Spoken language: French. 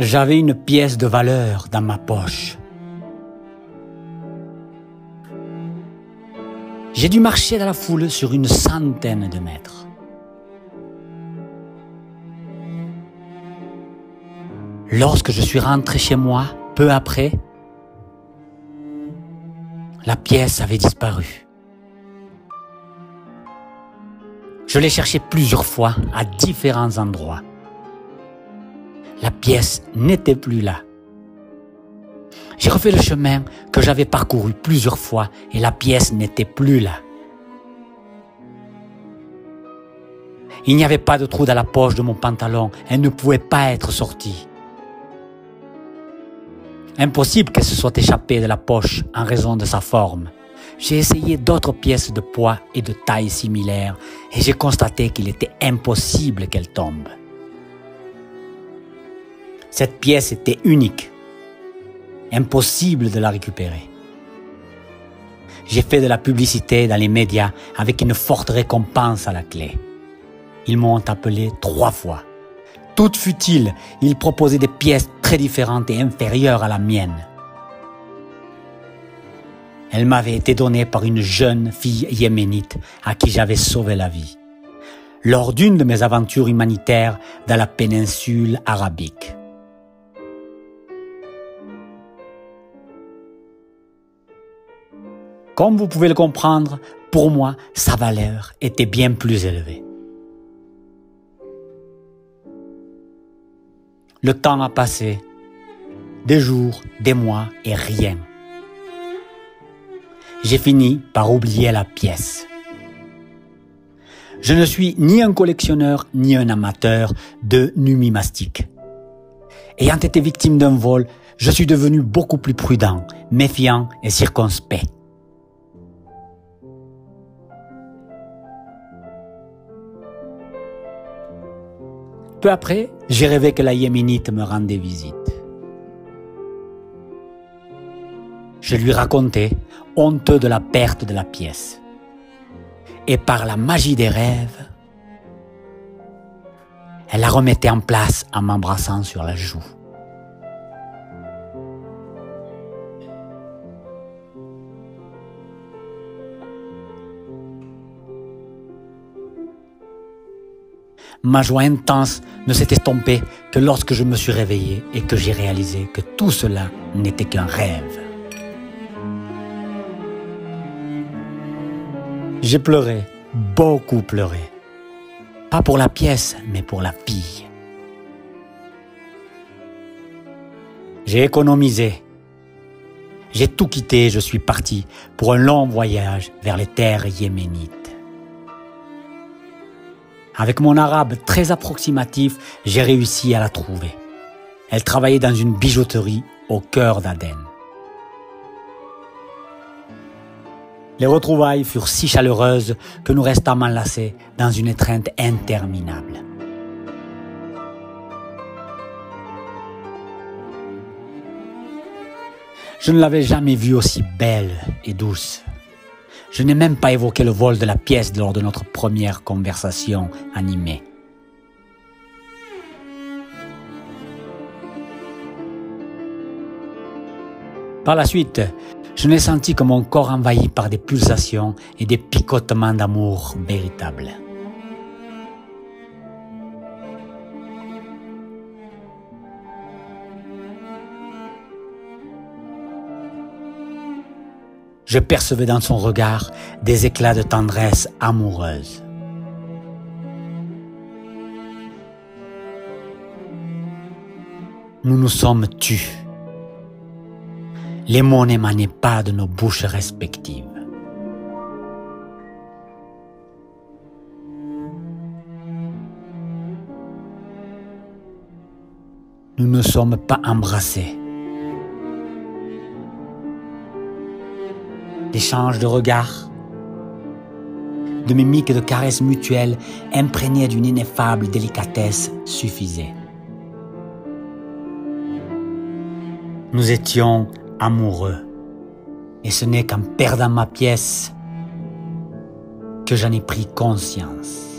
J'avais une pièce de valeur dans ma poche. J'ai dû marcher dans la foule sur une centaine de mètres. Lorsque je suis rentré chez moi, peu après, la pièce avait disparu. Je l'ai cherchée plusieurs fois à différents endroits. La pièce n'était plus là. J'ai refait le chemin que j'avais parcouru plusieurs fois et la pièce n'était plus là. Il n'y avait pas de trou dans la poche de mon pantalon, elle ne pouvait pas être sortie. Impossible qu'elle se soit échappée de la poche en raison de sa forme. J'ai essayé d'autres pièces de poids et de taille similaires et j'ai constaté qu'il était impossible qu'elle tombe. Cette pièce était unique. Impossible de la récupérer. J'ai fait de la publicité dans les médias avec une forte récompense à la clé. Ils m'ont appelé 3 fois. Toutes futiles, ils proposaient des pièces très différentes et inférieures à la mienne. Elle m'avait été donnée par une jeune fille yéménite à qui j'avais sauvé la vie, lors d'une de mes aventures humanitaires dans la péninsule arabique. Comme vous pouvez le comprendre, pour moi, sa valeur était bien plus élevée. Le temps a passé, des jours, des mois et rien. J'ai fini par oublier la pièce. Je ne suis ni un collectionneur ni un amateur de numismatique. Ayant été victime d'un vol, je suis devenu beaucoup plus prudent, méfiant et circonspect. Peu après, j'ai rêvé que la Yéménite me rendait visite. Je lui racontais, honteux de la perte de la pièce. Et par la magie des rêves, elle la remettait en place en m'embrassant sur la joue. Ma joie intense ne s'est estompée que lorsque je me suis réveillé et que j'ai réalisé que tout cela n'était qu'un rêve. J'ai pleuré, beaucoup pleuré. Pas pour la pièce, mais pour la fille. J'ai économisé. J'ai tout quitté et je suis parti pour un long voyage vers les terres yéménites. Avec mon arabe très approximatif, j'ai réussi à la trouver. Elle travaillait dans une bijouterie au cœur d'Aden. Les retrouvailles furent si chaleureuses que nous restâmes enlacés dans une étreinte interminable. Je ne l'avais jamais vue aussi belle et douce. Je n'ai même pas évoqué le vol de la pièce lors de notre première conversation animée. Par la suite, je n'ai senti que mon corps envahi par des pulsations et des picotements d'amour véritables. Je percevais dans son regard des éclats de tendresse amoureuse. Nous nous sommes tus. Les mots n'émanaient pas de nos bouches respectives. Nous ne sommes pas embrassés. L'échange de regards, de mimiques et de caresses mutuelles imprégnées d'une ineffable délicatesse suffisait. Nous étions amoureux, et ce n'est qu'en perdant ma pièce que j'en ai pris conscience.